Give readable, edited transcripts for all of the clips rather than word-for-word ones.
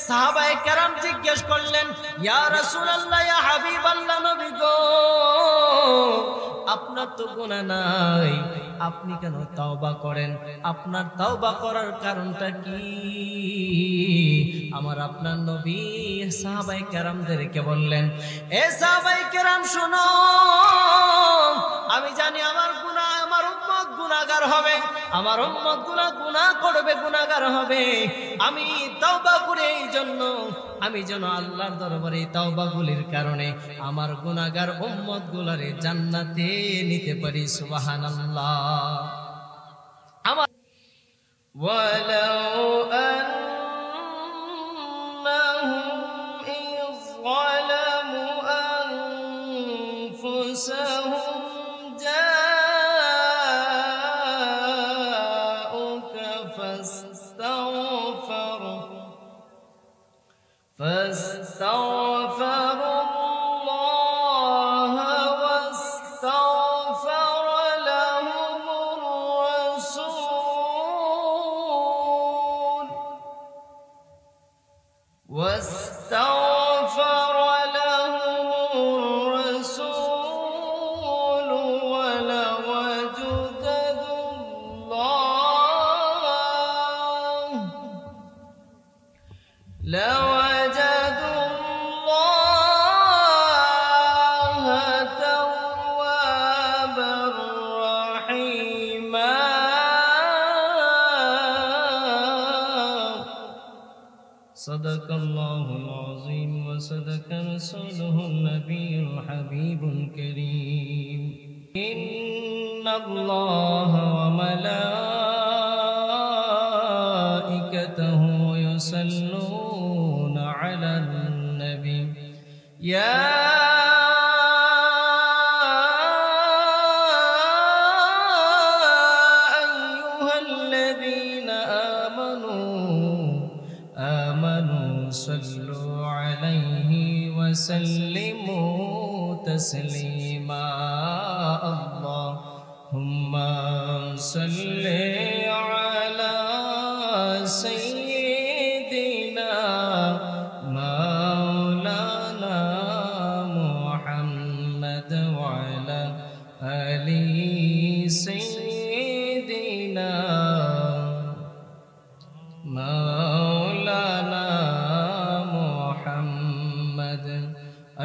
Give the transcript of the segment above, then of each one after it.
সাহাবায়ে কেরাম জিজ্ঞেস করলেন, ইয়া রাসূলুল্লাহ, ইয়া হাবিবাল্লাহ, নবী গো, আপনার তো গুনাহ নাই, আপনি কেন তওবা করেন? আপনার তওবা করার কারণটা কি? আমার আপনার নবী সাহাবায়ে কেরামদেরকে বললেন, এ সাহাবায়ে কেরাম শুনো, আমি জানি আমার গুনাহ, আমার উম্মত গুনাহগার হবে, আমার উম্মত গুনাহ করবে, গুনাহগার হবে। আমি তওবা করে এই জন্য আমি যেন আল্লাহর দরবারে তওবাগুলির কারণে আমার গুনাহগার উম্মত গুলারে জান্নাতে নিতে পারি। সুবহানাল্লাহ। আমার ওয়ালাউ আন্নাহুম ইয যালামু আনফুসাহুম জাউকা فاستغفروا الله واستغفر لهم الرسول لوجدوا الله توابا رحيما. صدق الله العظيم وصدق رسوله النبي الحبيب الكريم. إن الله وملائكته يصلون على النبي يا أيها الذين آمنوا صلوا عليه وسلموا تسليما. اللهم صل على سيدنا مولانا محمد وعلى آل سيدنا مولانا محمد.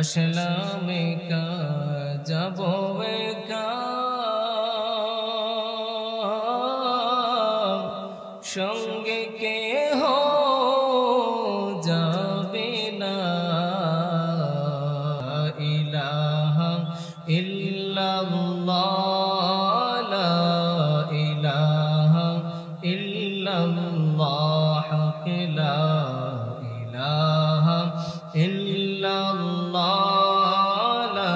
أشلامي का जबोवे का সঙ্গে কেহ যাবে না. ইলাহা ইল্লাল্লাহ লা ইলাহা ইল্লাল্লাহ লা ইলাহা ইল্লাল্লাহ লা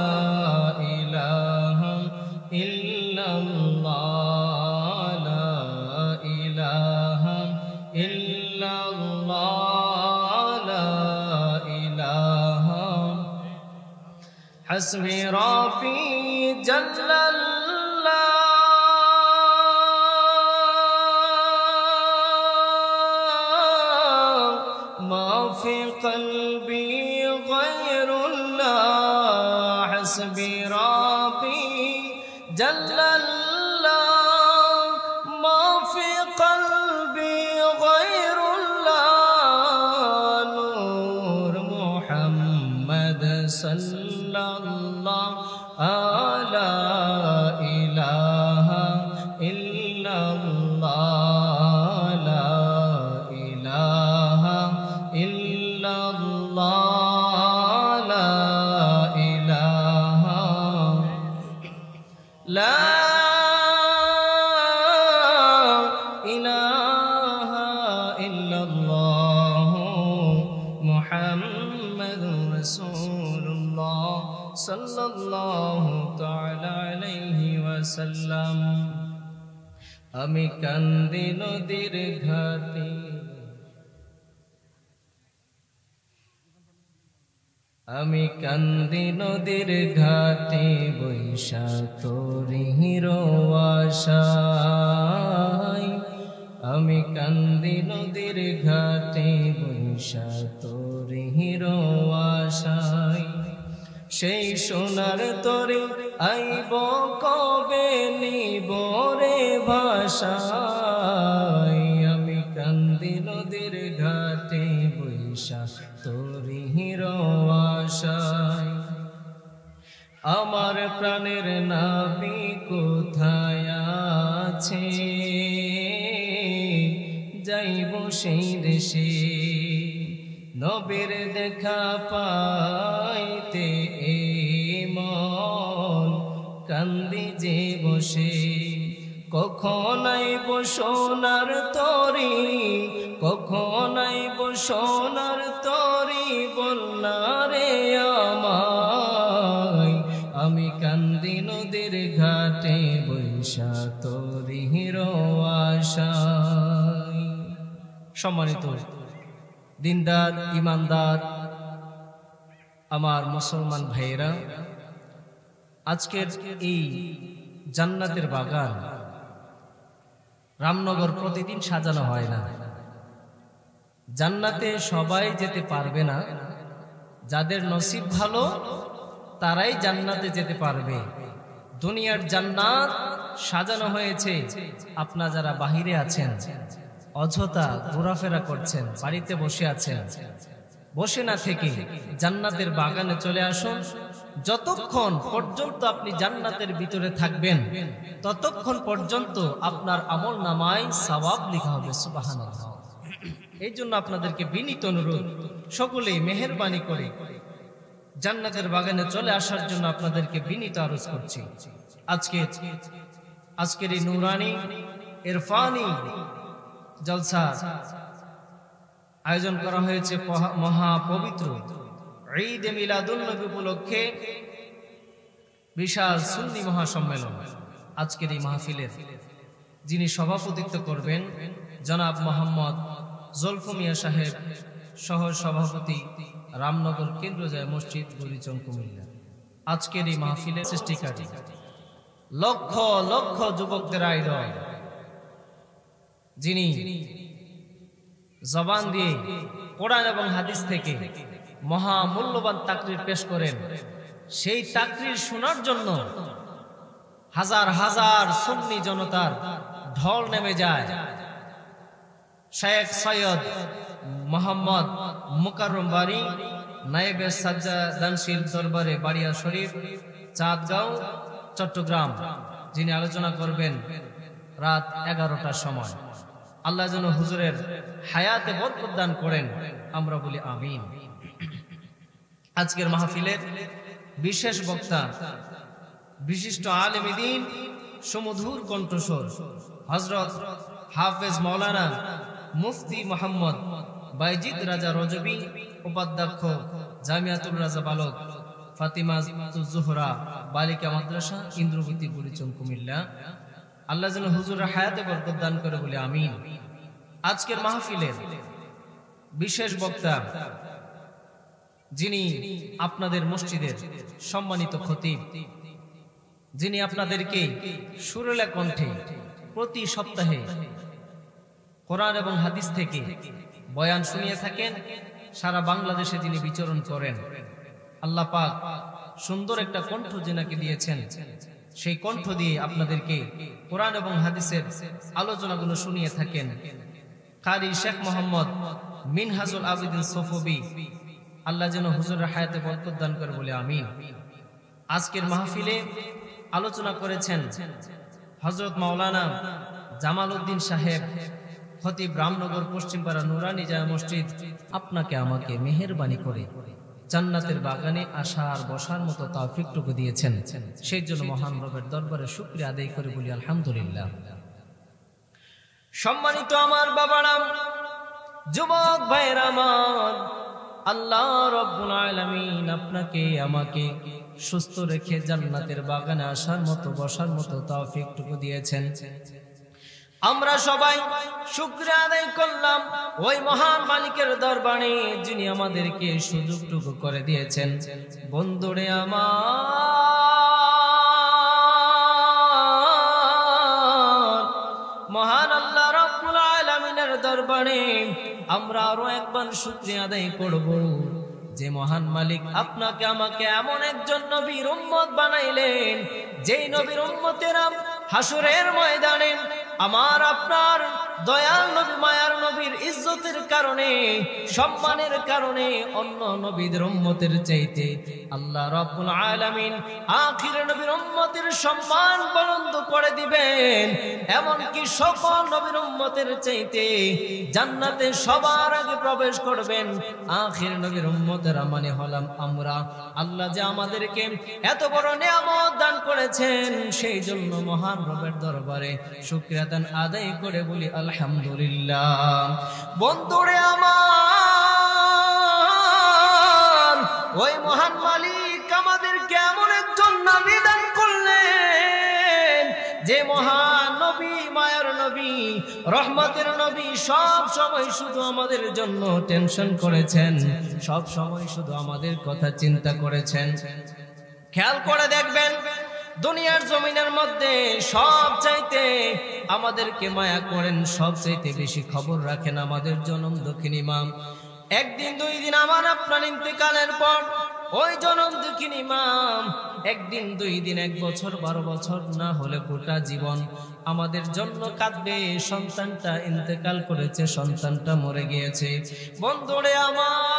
ইলাহা ইল্লাল্লাহ লা ইলাহা ইল্লাল্লাহ লা ইলাহা. হাসবি রাব্বি জাল্লাল্লাহ মা ফি কলবি গায়রুল্লাহ. হাসবি রাব্বি জাল্লাল্লাহ মা ফি কলবি গায়রুল্লাহ. নূর মুহাম্মদ সাল্লাল্লাহু আলা ইলাহা ইল্লাল্লাহ লা ইলাহা ইল্লাল্লাহ লা ইলাহা লা ইলাহা ইল্লাল্লাহ মুহাম্মাদুর রাসূলুল্লাহ সাল্লাল্লাহু তাআলা আলাইহি ওয়াসাল্লাম. আমি কান্দি নদীর ঘাটে, আমি কান্দি নদীর ঘাটে বৈশা তোরি হিরো আশায়. আমি কান্দি নদীর ঘাটে বৈশা তোরি হিরো আশায় সেই সোনার তরে আইব কবে নিব রে ভাষায় আমি কান্দি নদীর ঘাটে বৈশা তোরি হিরো আশায় আমার প্রাণের নাবি কোথায় আছে যাইব সেই দেশে নবীর দেখা পাইতে এ মন কান্দি যে বসে কখন আইব সোনার তরি কখন আইব সোনার তরি বলনা রে আমায় আমি কান্দি নদীর ঘাটে বৈশা তোরি হিরো আশায়। সম্মানিত দিনদার ইমানদার আমার মুসলমান ভাইয়েরা, আজকের এই জান্নাতের বাগান রামনগর প্রতিদিন সাজানো হয় না। জান্নাতে সবাই যেতে পারবে না, যাদের নসিব ভালো তারাই জান্নাতে যেতে পারবে। দুনিয়ার জান্নাত সাজানো হয়েছে আপনারা যারা বাহিরে আছেন, অযথা ঘোরাফেরা করছেন, বাড়িতে বসে আছেন, বসে না থেকে জান্নাতের বাগানে চলে আসুন। যতক্ষণ পর্যন্ত আপনি জান্নাতের ভিতরে থাকবেন ততক্ষণ পর্যন্ত আপনার আমল নামায় সওয়াব লেখা হবে। সুবহানাল্লাহ। এই জন্য আপনাদেরকে বিনীত অনুরোধ, সকলেই মেহেরবানি করে জান্নাতের বাগানে চলে আসার জন্য আপনাদেরকে বিনীত আরজ করছি। আজকের এই নুরানি ইরফানি জলসা আয়োজন করা হয়েছে মহা পবিত্র ঈদ এ মিলাদুন নবী উপলক্ষে বিশাল সুন্নি মহাসম্মেলন। আজকের এই মাহফিলের যিনি সভাপতিত্ব করবেন জনাব মোহাম্মদ জুলফু মিয়া সাহেব, সহ সভাপতি, রামনগর কেন্দ্রজয় মসজিদ, বুড়িচং, কুমিল্লা। আজকের এই মাহফিলের সৃষ্টিকারী, লক্ষ লক্ষ যুবকদের আইডল, যিনি জবান দিয়ে কোরআন এবং হাদিস থেকে মহা মূল্যবান তাকরীর পেশ করেন। সেই তাকরীর শোনার জন্য হাজার হাজার সুন্নি জনতার ঢল নেমে যায়। শেখ সৈয়দ মোহাম্মদ মুকাররম বাড়ি, নায়েবে সাজ্জাদানশীল দরবারে বাড়িয়া শরীফ, চাঁদগাঁও, চট্টগ্রাম, যিনি আলোচনা করবেন রাত 11টার সময়। আল্লাহ যেন হুজুরের হায়াতে বরকত দান করেন, আমরা বলি আমিন। আজকের মাহফিলের বিশেষ বক্তা, বিশিষ্ট আলেম দ্বীন, সুমধুর কণ্ঠস্বর হযরত হাফেজ মাওলানা মুফতি মোহাম্মদ বাইজিদ রাজা রজবী, উপাধ্যক্ষ জামিয়াতুল রাজা বালক ফাতিমা জোহরা বালিকা মাদ্রাসা, ইন্দ্রবতী, বুড়িচং, কুমিল্লা। আল্লাহ যেন হুজুরের হায়াতে বরকত দান করে বলে আমিন। আজকের মাহফিলের বিশেষ বক্তা, যিনি আপনাদের মসজিদের সম্মানিত খতিব, যিনি আপনাদেরকে সুরেলা কণ্ঠে প্রতি সপ্তাহে কোরআন এবং হাদিস থেকে বয়ান শুনিয়ে থাকেন। সারা বাংলাদেশে যিনি বিচরণ করেন, আল্লাহ পাক সুন্দর একটা কণ্ঠ যিনাকে দিয়েছেন, সেই কণ্ঠ দিয়ে আপনাদেরকে কোরআন এবং হাদিসের আলোচনাগুলো শুনিয়ে থাকেন কারি শেখ মোহাম্মদ মিনহাজুল আবিদিন সফবি। আল্লাহ যেন হুজুরের হায়াতে বরকত দান করে বলে আমিন। আজকের মাহফিলে আলোচনা করেছেন হযরত মাওলানা জামাল উদ্দিন সাহেব, খতিব, রামনগর পশ্চিমপাড়া নুরানি জামে মসজিদ। আপনাকে আমাকে মেহেরবানি করে জান্নাতের বাগানে আসার বসার মতো তৌফিকটুকু দিয়েছেন, সেই জন্য মহান রবের দরবারে শুকরিয়া আদায় করে বলি আলহামদুলিল্লাহ। সম্মানিত আমার বাবারা, যুবক ভাইরা আমার, আল্লাহ রাব্বুল আলামিন আপনাকে আমাকে সুস্থ রেখে জান্নাতের বাগানে আসার মতো বসার মতো তৌফিকটুকু দিয়েছেন। আমরা সবাই শুকরিয়া আদায় করলাম ওই মহান মালিকের দরবারে, যিনি আমাদেরকে সুযোগটুকু করে দিয়েছেন। বন্ধুরে আমার, মহান আল্লাহ রাব্বুল আলামিনের দরবারে আমরা আরো একবার শুকরিয়া আদায় করব যে মহান মালিক আপনাকে আমাকে এমন একজন নবীর উম্মত বানাইলেন, যেই নবীর উম্মতেরা হাসরের ময়দানে আমার আপনার দয়াল নবী মায়ার নবীর ইজ্জতের কারণে, সম্মানের কারণে অন্য নবীদের উম্মতের চাইতে আল্লাহ রাব্বুল আলামিন আখির নবীর উম্মতের সম্মান বুলন্দ করে দিবেন। এমনকি সকল নবীর উম্মতের চাইতে জান্নাতে সবার আগে প্রবেশ করবেন আখির নবীর উম্মতেরা, মানে হলাম আমরা। আল্লাহ যে আমাদেরকে এত বড় নিয়ামত দান করেছেন, সেই জন্য মহান রবের দরবারে শুকরিয়া আদায় করে বলি আলহামদুলিল্লাহ। বন্ধুরে আমার, ওই মহান মালিক আমাদেরকে এমন একজন নবী দান করলেন, যে মহান নবী মায়ার নবী রহমতের নবী সব সময় শুধু আমাদের জন্য টেনশন করেছেন, সব সময় শুধু আমাদের কথা চিন্তা করেছেন। খেয়াল করে দেখবেন দুনিয়ার জমিনের মধ্যে সব চাইতে আমাদেরকে মায়া করেন, সব চাইতে বেশি খবর রাখেন আমাদের জনম দক্ষিণ ইমাম। একদিন দুই দিন আমার আপনার ইন্তেকালের পর ওই জনম দক্ষিণ ইমাম একদিন দুই দিন, 1 বছর 12 বছর না হলে গোটা জীবন আমাদের জন্য কাঁদবে। সন্তানটা ইন্তেকাল করেছে, সন্তানটা মরে গিয়েছে। বন্ধুরে আমার,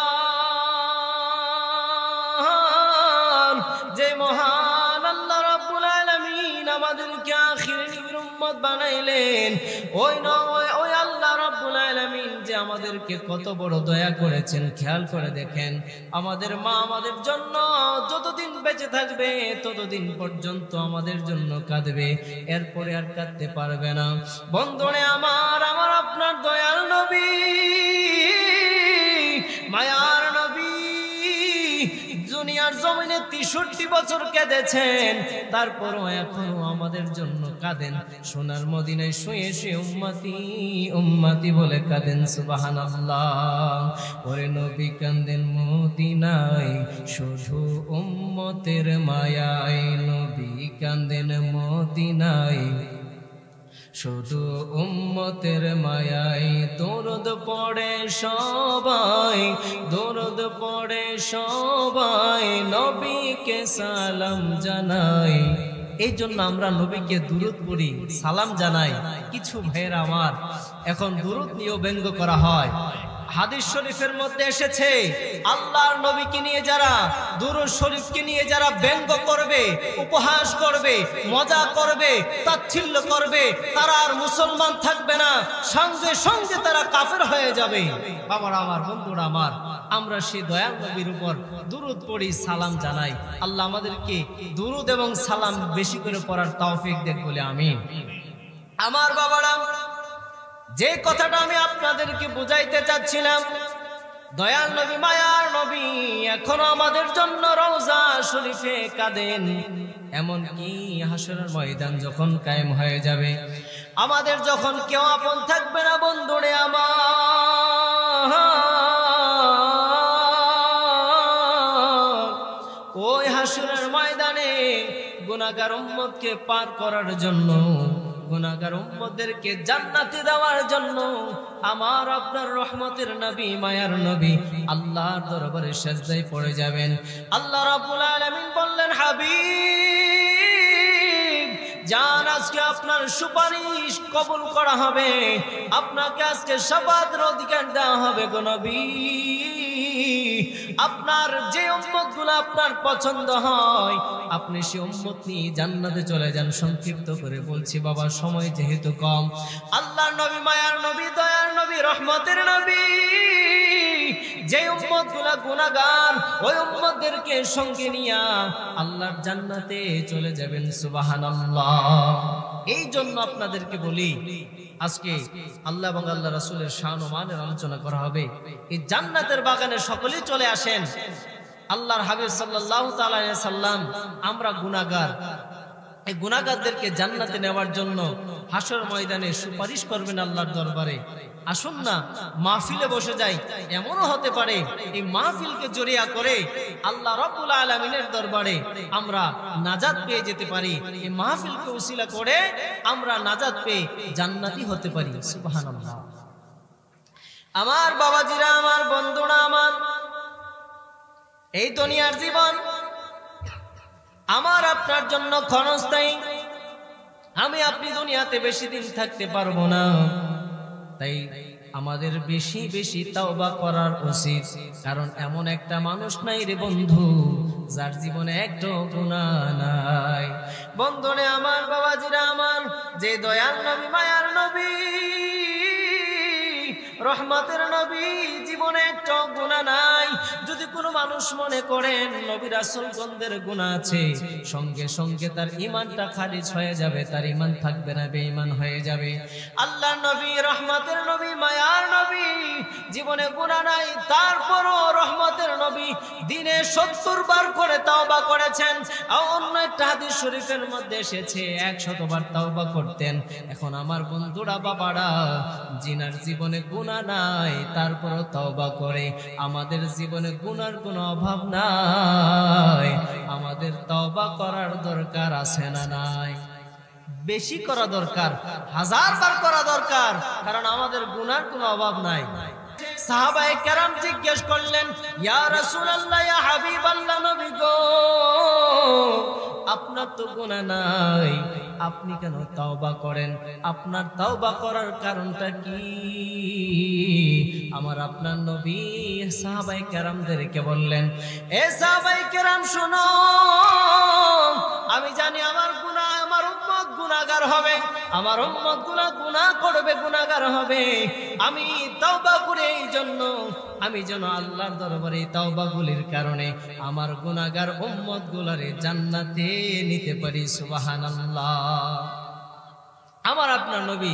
যে মহান আল্লাহ রাব্বুল আলামিন আমাদেরকে আখির নবীর উম্মত বানাইলেন, ওই আল্লাহ রাব্বুল আলামিন যে আমাদেরকে কত বড় দয়া করেছেন। খেয়াল করে দেখেন, আমাদের মা আমাদের জন্য যতদিন বেঁচে থাকবে ততদিন পর্যন্ত আমাদের জন্য কাঁদবে, এরপরে আর কাঁদতে পারবে না। বন্ধুরে আমার, আমার আপনার দয়াল নবী মায়ার নবী দুনিয়ার জমিনে 63 বছর কেঁদেছেন, তারপরও এখনো আমাদের জন্য কাঁদেন। সোনার মদিনায় শুয়ে শুয়ে উম্মতি উম্মতি বলে কাঁদেন। সুবহানাল্লাহ। ওরে নবী কাঁদেন মদিনায় শুধু উম্মতের মায়ায়, নবী কাঁদেন মদিনায় শুধু উম্মতের মায়ায়। দরুদ পড়ে সবাই, দরুদ পড়ে সবাই, নবীকে সালাম জানাই। এই জন্য আমরা নবীকে দুরুদ পড়ি, সালাম জানাই। কিছু ভাইয়েরা আমার এখন দুরুদ নিয়েও ব্যঙ্গ করা হয়। হাদিস শরীফের মধ্যে এসেছে, আল্লাহর নবীকে নিয়ে যারা, দুরূদ শরীফকে নিয়ে যারা ব্যঙ্গ করবে, উপহাস করবে, মজা করবে, তাচ্ছিল্য করবে, তারা আর মুসলমান থাকবে না, সঙ্গে সঙ্গে তারা কাফের হয়ে যাবে। বাবারা আমার, বন্ধুরা আমার, আমরা সেই দয়াল নবীর উপর দুরূদ পড়ি, সালাম জানাই। আল্লাহ আমাদেরকে দুরূদ এবং সালাম বেশি করে পড়ার তৌফিক দেন বলে আমিন। আমার বাবারা, যে কথাটা আমি আপনাদেরকে বুঝাইতে চাচ্ছিলাম, দয়াল নবী মায়ার নবী এখনো আমাদের জন্য রওজা শরীফে কাঁদেন। এমনকি হাসরের ময়দান যখন কায়েম হয়ে যাবে, আমাদের যখন কেউ আপন থাকবে না, বন্ধুরে আমার, ওই হাসরের ময়দানে গুনাহগার উম্মতকে পার করার জন্য, গুনাহগার উম্মতদেরকে জান্নাতে দেওয়ার জন্য আমার আপনার রহমতের নবী মায়ার নবী আল্লাহর দরবারে সিজদায় পড়ে যাবেন। আল্লাহ রাব্বুল আলামিন বললেন, হাবিব জান, আজকে আপনার সুপারিশ কবুল করা হবে, আপনাকে আজকে শাফাআতের অধিকার দেওয়া হবে গো নবী। আপনার যে উম্মতগুলো আপনার পছন্দ হয়, আপনি সেই উম্মত নিয়ে জান্নাতে চলে যান। সংক্ষিপ্ত করে বলছি বাবা, সময় যেহেতু কম। আল্লাহর নবী মায়ার নবী দয়ার নবী রহমতের নবী যে উম্মতগুলো গুনাহগার, ওই উম্মতদেরকে সঙ্গে নিয়ে আল্লাহর জান্নাতে চলে যাবেন। সুবহানাল্লাহ। এই জন্য আপনাদেরকে বলি, আজকে আল্লাহ এবং আল্লাহ রাসূলের শান ও মানের আলোচনা করা হবে। এই জান্নাতের বাগানে সকলেই চলে আসেন। আল্লাহর হাবিব সাল্লাল্লাহু তাআলা আলাইহি সাল্লাম, আমরা গুনাহগার, এই গুনাহগারদেরকে জান্নাতে নেওয়ার জন্য হাসর ময়দানে সুপারিশ করবেন আল্লাহর দরবারে। আসুন না মাহফিলে বসে যাই। এমনও হতে পারে এই মাহফিলকে জড়িয়া করে আল্লাহ রাব্বুল আলামিনের দরবারে আমরা নাজাত পেয়ে যেতে পারি। এই মাহফিলকে উসিলা করে আমরা নাজাত পেয়ে জান্নাতি হতে পারি। সুবহানাল্লাহ। আমার বাবাজিরা, আমার বন্ধুরা, আমার এই দুনিয়ার জীবন আমার আপনার জন্য ক্ষণস্থায়ী। আমি আপনি দুনিয়াতে বেশি দিন থাকতে পারবো না, তাই আমাদের বেশি বেশি তাওবা করার উচিত। কারণ এমন একটা মানুষ নাই রে বন্ধু যার জীবনে একটা গুনাহ নাই। বন্ধুরে আমার, বাবাজিরা আমার, যে দয়াল নবী, মায়ার নবী, রহমতের নবী, জীবনে একটা গুনাহ নাই। যদি কোনো মানুষ মনে করেন নবী রাসূলগণদের গুনাহ আছে, সঙ্গে সঙ্গে তার ঈমানটা খারিজ হয়ে যাবে, তার ঈমান থাকবে না, বেঈমান হয়ে যাবে। আল্লাহর নবী, রহমতের নবী, মায়ার নবী, জীবনে গুনাহ নাই, তারপরও রহমতের নবী দিনে 70 বার করে তাওবা করেছেন। অন্য একটা হাদিস শরীফের মধ্যে এসেছে 100 বার তাওবা করতেন। এখন আমার বন্ধুরা, বাবারা, জিনার জীবনে গুনাহ নাই, তারপরও তাওবা করে। আমাদের জীবনে গুনার কোনো অভাব নাই, আমাদের তাওবা করার দরকার আছে না নাই? বেশি করা দরকার, 1000 বার করা দরকার, কারণ আমাদের গুনার কোনো অভাব নাই। সাহাবায়ে কেরাম জিজ্ঞেস করলেন, ইয়া রাসূলুল্লাহ, ইয়া হাবিবাল্লাহ, নবী গো, আপনার তো গুনাহ নাই, আপনি কেন তাওবা করেন? আপনার তাওবা করার কারণটা কি? আমার আপনার নবী সাহাবায়ে কেরামদেরকে বললেন, এ সাহাবায়ে কেরাম শুনো, আমি জানি আমার গুনাহ, আমার উম্মত গুনাহগার হবে, আমার উম্মত গুনাহ করবে, গুনাহগার হবে। আমি তাওবা করে এই জন্য আমি যেন আল্লাহর দরবারে তাওবাগুলির কারণে আমার গুনাহগার উম্মত গুলারে জান্নাতে নিতে পারি। সুবহানাল্লাহ। আমার আপনার নবী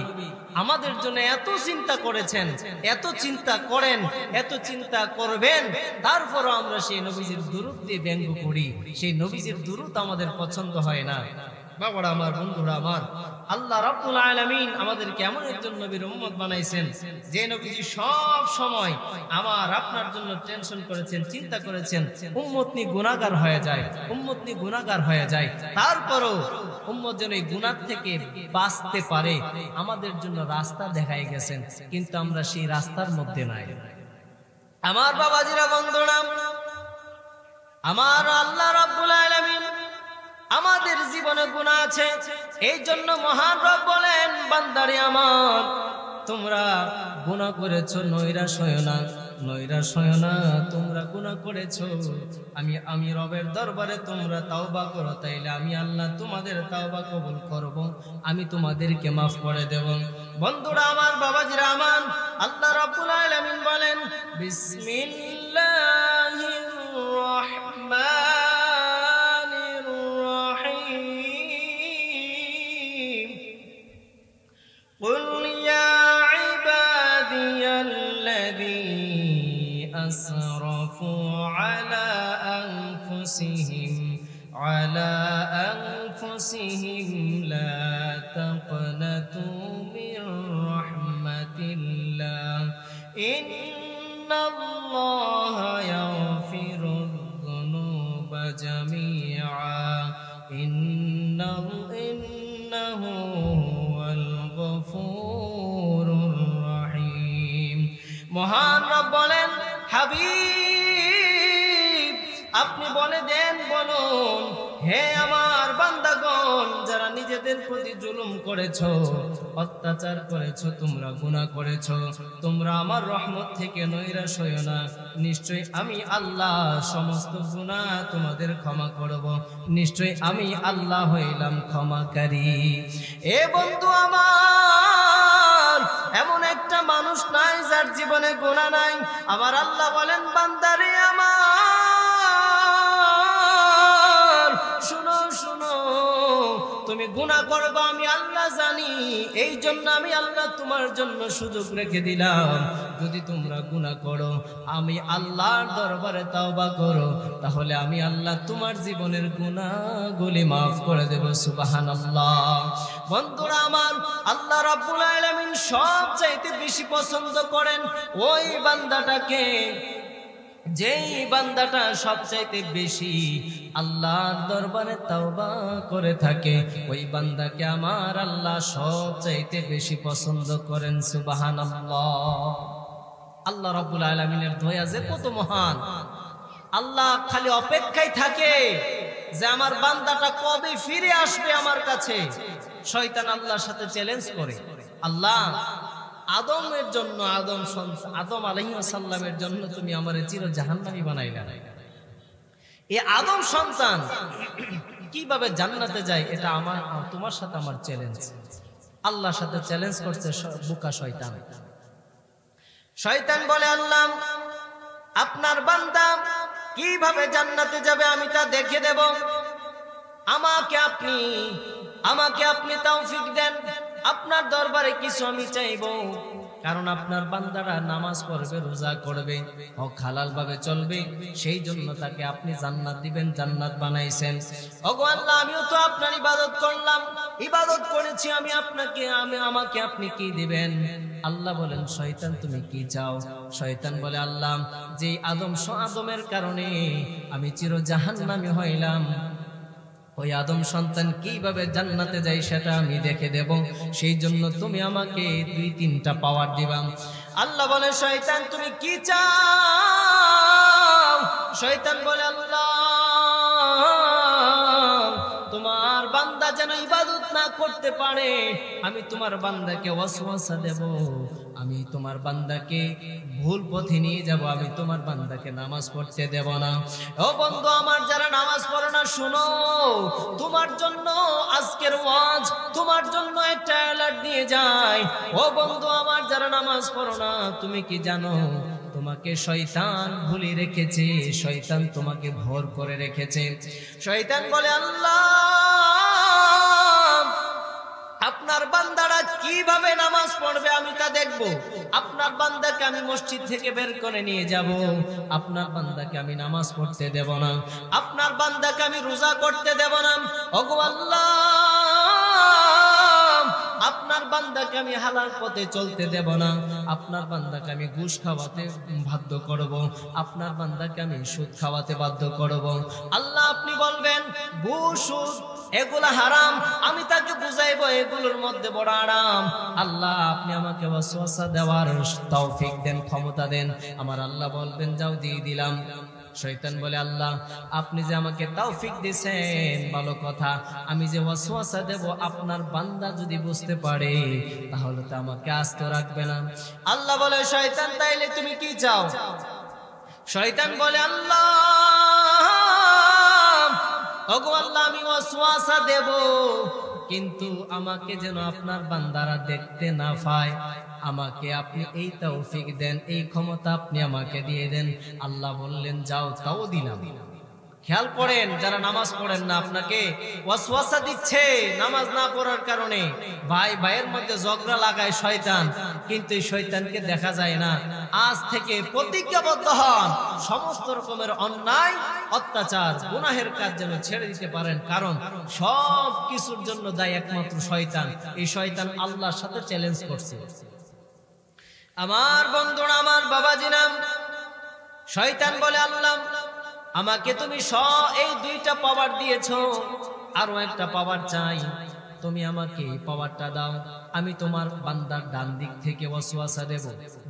আমাদের জন্য এত চিন্তা করেছেন, এত চিন্তা করেন, এত চিন্তা করবেন, তারপরও আমরা সেই নবীজির দুরূদ দিয়ে ব্যঙ্গ করি, সেই নবীজির দুরূদ আমাদের পছন্দ হয় না। বাবারা আমার, বন্ধুরা আমার, আল্লাহ রাব্বুল আলামিন আমাদেরকে এমন একজন নবীর উম্মত বানাইছেন যে নবীজি সব সময় আমার আপনার জন্য টেনশন করেছেন, চিন্তা করেছেন, উম্মত নিয়ে গুনাহগার হয়ে যায়, উম্মত নিয়ে গুনাহগার হয়ে যায়, তারপরও উম্মত যেন এই গুনাহ থেকে বাঁচতে পারে আমাদের জন্য রাস্তা দেখাই গেছেন, কিন্তু আমরা সেই রাস্তার মধ্যে নাই। আমার বাবাজিরা, বন্ধুরা আমার, আল্লাহ রাব্বুল আলামিন আমাদের জীবনে গুনাহ আছে, এই জন্য মহান রব বলেন, বান্দারে আমার, তোমরা গুনাহ করেছো, নৈরাশ হয়ো না, নৈরাশ হয়ো না, তোমরা গুনাহ করেছো, আমি রবের দরবারে তোমরা তাওবা করো, তাইলে আমি আল্লাহ তোমাদের তাওবা কবুল করব, আমি তোমাদেরকে মাফ করে দেব। বন্ধুরা আমার, বাবাজিরা আমার, আল্লাহ রাব্বুল আলামিন বলেন, বিসমিল্লাহির রহমানির রহিম, কুল ইয়া ইবাদিয়াল্লাযীনা আসরাফু আলা আনফুসিহিম লা তাকনাতু মির রাহমাতিল্লাহ, ইন্নাল্লাহা ইয়াগফিরুয যুনুবা জামিআ, ইন্নাহু হুয়াল গফুরুর রহিম। মহান রব বলেন, হাবিব আপনি বলে দেন, বলুন, হে আমার বান্দাগণ, যারা নিজেদের প্রতি জুলুম করেছো, অত্যাচার করেছো, তোমরা গুনাহ করেছো, তোমরা আমার রহমত থেকে নৈরাশ হইও না, নিশ্চয়ই আমি আল্লাহ সমস্ত গুনাহ তোমাদের ক্ষমা করব, নিশ্চয়ই আমি আল্লাহ হইলাম ক্ষমাকারী। এ বন্ধু আমার, এমন একটা মানুষ নাই যার জীবনে গুনাহ নাই। আমার আল্লাহ বলেন, বান্দারে আমার, শুনো শুনো, তুমি গুনাহ করবে আমি আল্লাহ জানি, এই জন্য আমি আল্লাহ তোমার জন্য সুযোগ রেখে দিলাম। যদি তোমরা গুনাহ করো, আমি আল্লাহর দরবারে তাওবা করো, তাহলে আমি আল্লাহ তোমার জীবনের গুনাহগুলি মাফ করে দেব। সুবহানাল্লাহ। বন্ধুরা আমার, আল্লাহ রাব্বুল আলামিন সবচাইতে বেশি পছন্দ করেন ওই বান্দাটাকে, যেই বান্দাটা সবচাইতে বেশি আল্লাহর দরবারে তাওবা করে থাকে, ওই বান্দাকে আমার আল্লাহ সবচাইতে বেশি পছন্দ করেন। সুবহানাল্লাহ। আল্লাহ রাব্বুল আলামিনের দয়া যে কত মহান, আল্লাহ খালি অপেক্ষায় থাকে যে আমার বান্দাটা কবে ফিরে আসবে আমার কাছে। শয়তান আল্লাহর সাথে চ্যালেঞ্জ করে, আল্লাহ আদমের জন্য, আদম আলাইহিস সালামের জন্য তুমি আমারে চির জাহান্নামী বানাইলা, এই আদম সন্তান কিভাবে জান্নাতে যায়, এটা আমার তোমার সাথে আমার চ্যালেঞ্জ। আল্লাহর সাথে চ্যালেঞ্জ করছে বোকা শয়তান। শয়তান বলে, আল্লাহ আপনার বান্দা কিভাবে জান্নাতে যাবে আমি তা দেখে দেব, আমাকে আপনি তৌফিক দেন, আপনার দরবারে কিছু আমি চাইব। কারণ আপনার বান্দারা নামাজ পড়বে, রোজা করবে, হক হালাল ভাবে চলবে, সেই জন্য তাকে আপনি জান্নাত দিবেন, জান্নাত বানাইছেন। ওগো আল্লাহ, আমিও তো আপনার ইবাদত করলাম, ইবাদত করেছি, আমাকে আপনি কি দিবেন? আল্লাহ বলেন, শয়তান তুমি কি চাও? শয়তান বলে, আল্লাহ যে আদমের কারণে আমি চির জাহান্নামী হইলাম, ওই আদম সন্তান কিভাবে জান্নাতে যায় সেটা আমি দেখে দেব, সেই জন্য তুমি আমাকে 2-3টা পাওয়ার দিবা। আল্লাহ বলে, শয়তান তুমি কি চাও? শয়তান বলে, আল্লাহ তোমার বান্দা যেন ইবাদত না করতে পারে, আমি তোমার বান্দাকে ওয়াসওয়াসা দেব, আমি তোমার বান্দাকে ভুল পথে নিয়ে যাব, আমি তোমার বান্দাকে নামাজ পড়তে দেব না। ও বন্ধু আমার, যারা নামাজ পড়ে না, শোনো, তোমার জন্য আজকের ওয়াজ তোমার জন্য একটা অ্যালার্ট দিয়ে যায়। ও বন্ধু আমার, যারা নামাজ পড়ো না, তুমি কি জানো তোমাকে শয়তান ভুলিয়ে রেখেছে, শয়তান তোমাকে ভর করে রেখেছে। শয়তান বলে, আল্লাহ আপনার বান্দারা কিভাবে নামাজ পড়বে আমি তা দেখবো, আপনার বান্দাকে আমি মসজিদ থেকে বের করে নিয়ে যাব, আপনার বান্দাকে আমি নামাজ পড়তে দেব না, আপনার বান্দাকে আমি রোজা করতে দেব না। ওগো আল্লাহ, আপনার বান্দাকে আমি হালাল পথে চলতে দেব না, আপনার বান্দাকে আমি ঘুষ খাওয়াতে বাধ্য করব, আপনার বান্দাকে আমি সুদ খাওয়াতে বাধ্য করব। আল্লাহ আপনি বলবেন ঘুষ সুদ এগুলা হারাম, আমি তাকে বুঝাইবো এগুলোর মধ্যে বড় আরাম। আল্লাহ আপনি আমাকে ওয়াসওয়াসা দেওয়ার তৌফিক দেন, ক্ষমতা দেন। আমার আল্লাহ বলবেন, যাও দিয়ে দিলাম। শয়তান বলে, আল্লাহ আপনি যে আমাকে তৌফিক দিয়েছেন ভালো কথা, আমি যে ওয়াসওয়াসা দেব আপনার বান্দা যদি বুঝতে পারে তাহলে তো আমাকে আস্ত রাখবে না। আল্লাহ বলে, শয়তান তাইলে তুমি কি চাও? শয়তান বলে, আল্লাহ ওগো আল্লাহ আমি ওয়াসওয়াসা দেব, কিন্তু আমাকে যেন আপনার বান্দারা দেখতে না পায়, আমাকে আপনি এই তৌফিক দেন, এই ক্ষমতা আপনি আমাকে দিয়ে দেন। আল্লাহ বললেন, যাও, তাও দিলাম। খেয়াল করেন, যারা নামাজ পড়েন না, আপনাকে ওয়াসওয়াসা দিচ্ছে নামাজ না পড়ার কারণে। ভাই ভাইয়ের মধ্যে ঝগড়া লাগায় শয়তান, কিন্তু এই শয়তানকে দেখা যায় না। আজ থেকে প্রতিজ্ঞাবদ্ধ হন, সমস্ত রকমের অন্যায় অত্যাচার গুনাহের কাজ যেন ছেড়ে দিতে পারেন, কারণ সব কিছুর জন্য দায়ী একমাত্র শয়তান। এই শয়তান আল্লাহর সাথে চ্যালেঞ্জ করছে। আমার বন্ধুরা, আমার বাবাজিরা, শয়তান বলে, আল্লাহ আমাকে তুমি এই 2টা পাওয়ার দিয়েছো, আরো একটা পাওয়ার চাই, তুমি আমাকে এই পাওয়ারটা দাও। আমি তোমার বান্দার ডান দিক থেকে ওয়াসওয়াসা দেব,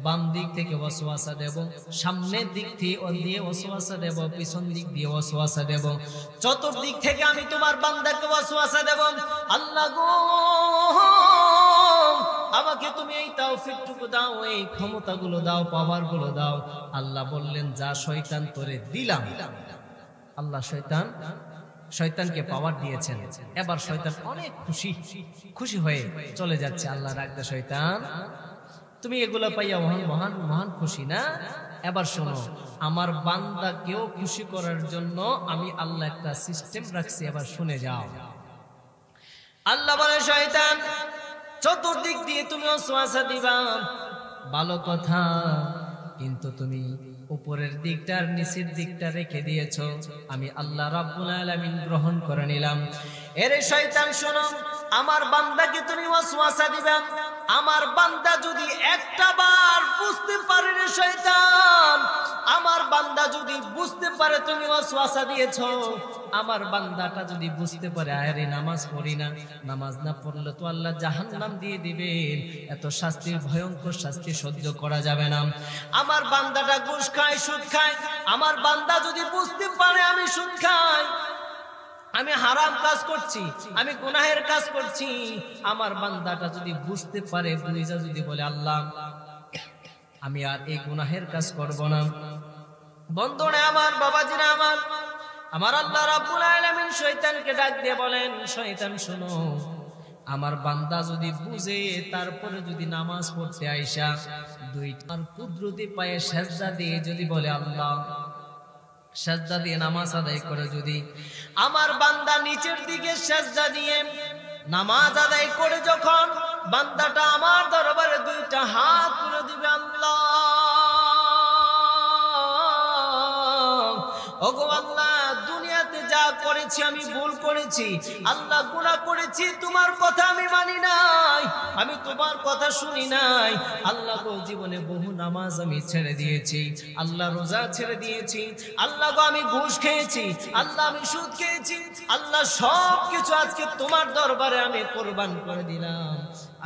বাম দিক থেকে ওয়াসওয়াসা দেব, সামনের দিক দিয়ে ওয়াসওয়াসা দেব, পিছন দিক দিয়ে ওয়াসওয়াসা দেব, চতুর্দিক থেকে আমি তোমার বান্দাকে ওয়াসওয়াসা দেব। আল্লাহ গো, আমাকে তুমি এই তৌফিকটুকু দাও, এই ক্ষমতাগুলো দাও, পাওয়ারগুলো দাও। আল্লাহ বললেন, যা শয়তান তোরে দিলাম। আল্লাহ শয়তানকে পাওয়ার দিয়েছেন। এবার শয়তান অনেক খুশি হয়ে চলে যাচ্ছে। আল্লাহ রাখতে, শয়তান তুমি এগুলো পাইয়া মহান মহান খুশি না? এবার শোনো, আমার বান্দাকেও খুশি করার জন্য আমি আল্লাহ একটা সিস্টেম রাখছি, এবার শুনে যাও। আল্লাহ বলে, শয়তান চতুর্দিক দিয়ে তুমি ওয়াসওয়াসা দিবা, ভালো কথা, কিন্তু তুমি উপরের দিকটা আর নিচের দিকটা রেখে দিয়েছো, আমি আল্লাহ রাব্বুল আলামিন গ্রহণ করে নিলাম। এরে শয়তান শোনো, আমার বান্দাকে তুমি ওয়াসওয়াসা দিবা, আমার বান্দা যদি একটা বার বুঝতে পারে রে শয়তান আমার বান্দা যদি বুঝতে পারে তুমি ওয়াসওয়াসা দিয়েছো, আমার বান্দাটা যদি বুঝতে পারে আরে নামাজ পড়ি না, নামাজ না পড়লে তো আল্লাহ জাহান্নাম দিয়ে দিবেন, এত শাস্তির ভয়ঙ্কর শাস্তি সহ্য করা যাবে না। আমার বান্দাটা ঘুষ খায়, সুদ খায়, আমার বান্দা যদি বুঝতে পারে আমি সুদ খাই, আমি হারাম কাজ করছি, আমি গুনাহের কাজ করছি, আমার বান্দাটা যদি বুঝতে পারে, বুঝা যদি বলে আল্লাহ আমি আর এই গুনাহের কাজ করব না। বন্ধুরা আমার, বাবাজিরা আমার, আমার আল্লাহ রাব্বুল আলামিন শয়তানকে ডাক দিয়ে বলেন, শয়তান শোনো, আমার বান্দা যদি বুঝে তারপরে যদি নামাজ পড়তে আইসা দুইটার কুদরতি পায়ে সেজদা দিয়ে যদি বলে আল্লাহ, সেজদা দিয়ে নামাজ আদায় করে, যদি আমার বান্দা নিচের দিকে সেজদা দিয়ে নামাজ আদায় করে যখন বান্দাটা আমার দরবারে দুইটা হাত তুলে দিবে, আল্লাহ ওগো আল্লাহ, দুনিয়াতে যা করেছি আমি ভুল করেছি, আল্লাহ গুনাহ করেছি, তোমার কথা আমি মানি নাই, আমি তোমার কথা শুনি নাই, আল্লাহ গো জীবনে বহু নামাজ আমি ছেড়ে দিয়েছি, আল্লাহ রোজা ছেড়ে দিয়েছি, আল্লাহ গো আমি ঘুষ খেয়েছি, আল্লাহ আমি সুদ খেয়েছি, আল্লাহ সব কিছু আজকে তোমার দরবারে আমি কোরবান করে দিলাম,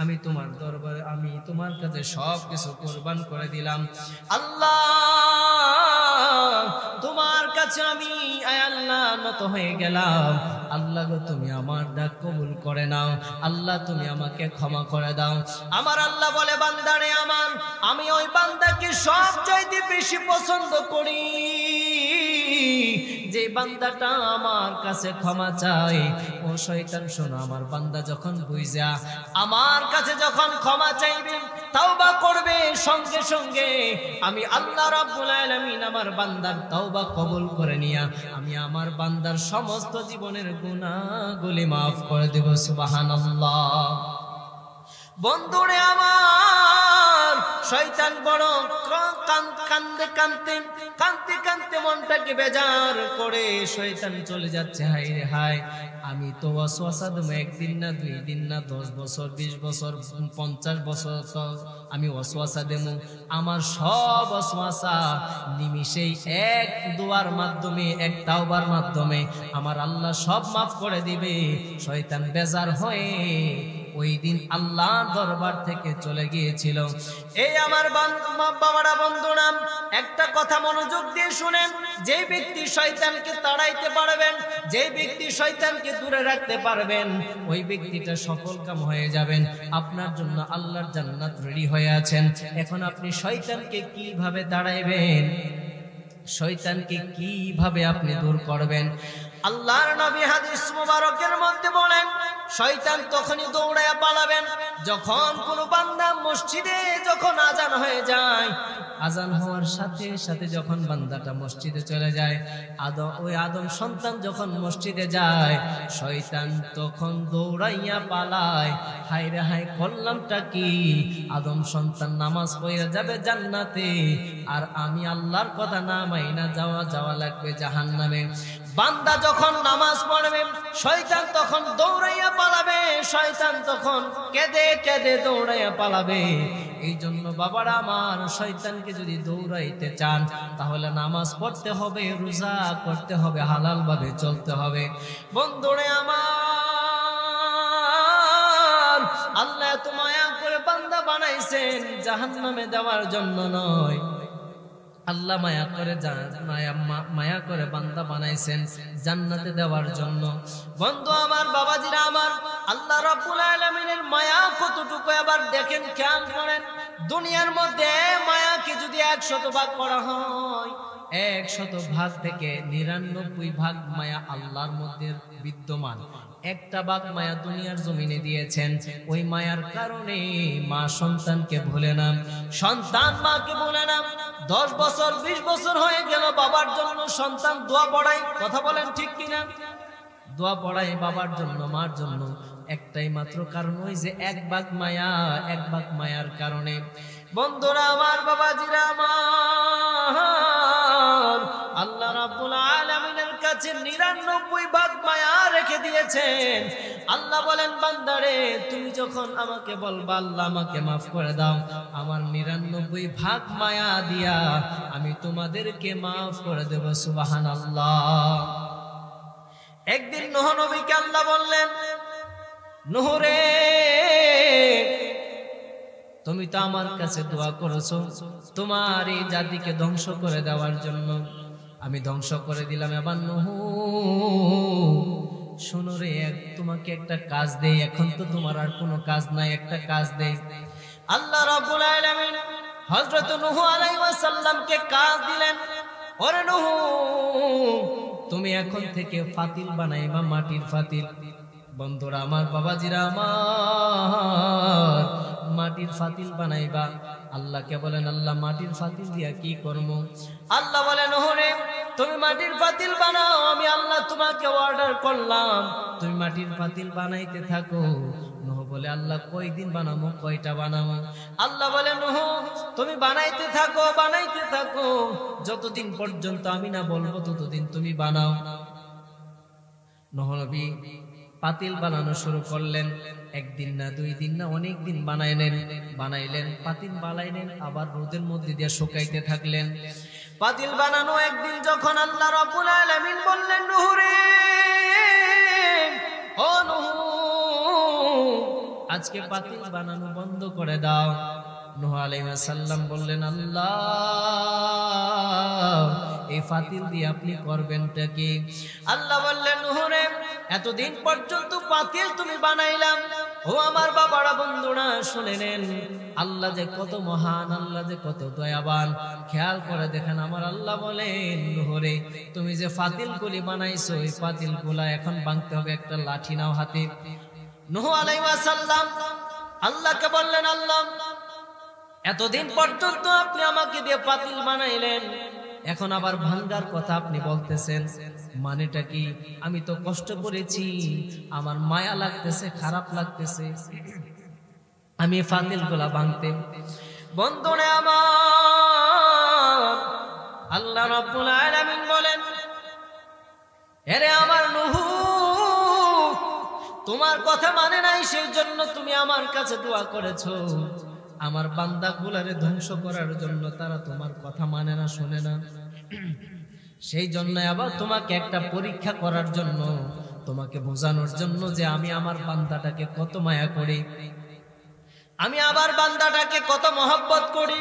আমি তোমার দরবারে, আমি তোমার কাছে সব কিছু কোরবান করে দিলাম, আল্লাহ তোমার কাছে আমি আয় আল্লাহ নত হয়ে গেলাম, আল্লাহ গো তুমি আমার ডাক কবুল করে নাও, আল্লাহ তুমি আমাকে ক্ষমা করে দাও। আমার আল্লাহ বলে, বান্দারে আমার, আমি ওই বান্দাকে সবচাইতে বেশি পছন্দ করি যে বান্দাটা আমার কাছে ক্ষমা চাই। ও শয়তান শোনো, আমার বান্দা যখন বুঝা আমার কাছে যখন ক্ষমা চাইবে, তাওবা করবে, সঙ্গে সঙ্গে আমি আল্লাহ রাব্বুল আলামিন আমার বান্দার তাওবা কবুল করে নিয়া আমি আমার বান্দার সমস্ত জীবনের গুনাহগুলি maaf করে দেব। সুবহানাল্লাহ। বন্ধুরে আমার, শয়তান বড় কান্দতে কান্দতে কান্দতে কান্দতে মনটাকে বেজার করে শয়তান চলে যাচ্ছে। হায় রে হায়, আমি তো ওয়াসওয়াসা দেব, একদিন না, 2 দিন না, 10 বছর, 20 বছর, 50 বছর আমি ওয়াসওয়াসা দেব। আমার সব ওয়াসওয়াসা নিমিষেই এক দোয়ার মাধ্যমে, এক তাওবার মাধ্যমে আমার আল্লাহ সব মাফ করে দিবে। শয়তান বেজার হয়ে ওই দিন আল্লাহর দরবার থেকে চলে গিয়েছিল। এই আমার বাবারা, বন্ধুরা, একটা কথা মনোযোগ দিয়ে শুনেন, যে ব্যক্তি শয়তানকে তাড়াইতে পারবেন, যে ব্যক্তি শয়তানকে দূরে রাখতে পারবেন, ওই ব্যক্তিটা সফলকাম হয়ে যাবেন। আপনার জন্য আল্লাহর জান্নাত রেডি হয়ে আছেন। এখন আপনি শয়তানকে কিভাবে তাড়াইবেন, শয়তানকে কিভাবে আপনি দূর করবেন? আল্লাহর নবী হাদিস মুবারকের মধ্যে বলেন, শয়তান তখনই দৌড়ায়া পালাবেন যখন কোন বান্দা মসজিদে যখন আজান হয়ে যায়, আজান হওয়ার সাথে সাথে যখন বান্দাটা মসজিদে চলে যায়, ওই আদম সন্তান যখন মসজিদে যায়, শয়তান তখন দৌড়াইয়া পালায়। হায় রে হায়, করলামটা কি? আদম সন্তান নামাজ পড়ে যাবে জান্নাতে, আর আমি আল্লাহর কথা না মাইনা যাওয়া লাগবে জাহান্নামে। বান্দা যখন নামাজ পড়বে, শয়তান তখন দৌড়াইয়া পালাবে, শয়তান তখন কেঁদে কেঁদে দৌড়াইয়া পালাবে। এই জন্য বাবারা আমার, শয়তানকে যদি দৌড়াইতে চান তাহলে নামাজ পড়তে হবে, রোজা করতে হবে, হালাল ভাবে চলতে হবে। বন্ধুরে আমার, আল্লাহ এত মায়া করে বান্দা বানাইছেন জাহান্নামে দেওয়ার জন্য নয়, আল্লাহ মায়া করে বান্দা বানাইছেন জান্নাতে দেওয়ার জন্য। বন্ধু আমার, বাবাজিরা আমার, আল্লাহ রাব্বুল আলামিনের মায়া কতটুকু এবার দেখেন, খেয়াল করেন। দুনিয়ার মধ্যে মায়াকে যদি 100 ভাগ করা হয়, 100 ভাগ থেকে 99 ভাগ মায়া আল্লাহর মধ্যে বিদ্যমান। 1টা ভাগ মায়া দুনিয়ার জমিনে দিয়েছেন। ওই মায়ার কারণে মা সন্তানকে ভুলে না, সন্তান মাকে ভুলে না। 10 বছর 20 বছর হয়ে গেল, বাবার জন্য সন্তান দোয়া পড়ায়, কথা বলেন ঠিক কিনা? দোয়া পড়ায় বাবার জন্য, মার জন্য, একটাই মাত্র কারণ, ওই যে 1 ভাগ মায়া, 1 ভাগ মায়ার কারণে। বন্ধুরা আমার, বাবাজিরা আমার, আল্লাহ রাব্বুল আলামিনের কাছে 99 ভাগ মায়া রেখে দিয়েছেন। আল্লাহ বলেন বান্দারে তুমি যখন আমাকে বলবা আল্লাহ আমাকে মাফ করে দাও, আমার 99 ভাগ মায়া দিয়া আমি তোমাদেরকে মাফ করে দেব। সুবহানাল্লাহ। একদিন নূহ নবীকে আল্লাহ বললেন, নূহ রে তুমি তো আমার কাছে দোয়া করেছো তোমার এই জাতিকে ধ্বংস করে দেওয়ার জন্য, আমি ধ্বংস করে দিলাম। এবার নূহ শোনো রে, তোমাকে একটা কাজ দেই, এখন তো তোমার আর কোনো কাজ নাই, একটা কাজ দেই। আল্লাহ রাব্বুল আলামিন হযরত নূহ আলাইহিস সালামকে কাজ দিলেন, ওরে নূহ তুমি এখন থেকে ফাতিল বানাইবা, মাটির ফাতিল। বন্ধুরা আমার, বাবাজিরা আমার, মাটির ফাতিল বানাইবা। আল্লাহকে বলেন আল্লাহ মাটির ফাতিল দিয়া কি করব? আল্লাহ বলেন নূহ রে তুমি মাটির ফাতিল বানাও, আমি আল্লাহ তোমাকে অর্ডার করলাম, তুমি মাটির ফাতিল বানাইতে থাকো। নূহ বলে আল্লাহ কয়দিন বানাবো, কয়টা বানাবো? আল্লাহ বলে নূহ তুমি বানাইতে থাকো, বানাইতে থাকো, যতদিন পর্যন্ত আমি না বলবো ততদিন তুমি বানাও। নূহ নবী পাতিল বানানো শুরু করলেন। একদিন না, 2 দিন না, অনেক দিন বানাইলেন, পাতিল বানাইলেন, আবার রোদের মধ্যে দিয়ে শুকাইতে থাকলেন। পাতিল বানানো একদিন যখন আল্লাহ রাব্বুল আলামিন বললেন নূহ রে, ও নূহ আজকে পাতিল বানানো বন্ধ করে দাও। নূহ আলাইহিস সালাম বললেন আল্লাহ এই ফাতিল দিয়ে আপনি করবেনটা কি? আল্লাহ বললেন নূহ রে এতদিন পর্যন্ত পাতিল তুমি বানাইলাম, ও আমার বাবারা বন্ধুরা শুনে নেন, আল্লাহ যে কত মহান, আল্লাহ যে কত দয়াবান, খেয়াল করে দেখেন। আমার আল্লাহ বলেন নূহ রে তুমি যে ফাতিলগুলি বানাইছো এই ফাতিলগুলা এখন ভাঙতে হবে, একটা লাঠি নাও হাতে। নূহ আলাইহিস সালাম আল্লাহকে বললেন আল্লাহ এতদিন পর্যন্ত আপনি আমাকে দিয়ে পাতিল বানাইলেন, এখন আবার ভাঙ্গার কথা আপনি বলতেছেন, মানেটা কি? আমি তো কষ্ট করেছি, আমার মায়া লাগতেছে, খারাপ লাগতেছে, আমি ফাতিল গুলা ভাঙতে। বন্ধুরে আমার, আল্লাহ রাব্বুল আলামিন বলেন এরে আমার নূহ তোমার কথা মানে নাই, সেই জন্য তুমি আমার কাছে দোয়া করেছো। আমার বান্দাগুলারে ধ্বংস করার জন্য, তারা তোমার কথা মানে না, শোনে না, সেই জন্য আবার তোমাকে একটা পরীক্ষা করার জন্য, তোমাকে বোঝানোর জন্য যে আমি আমার বান্দাটাকে কত মায়া করি, আমি আবার বান্দাটাকে কত মহব্বত করি,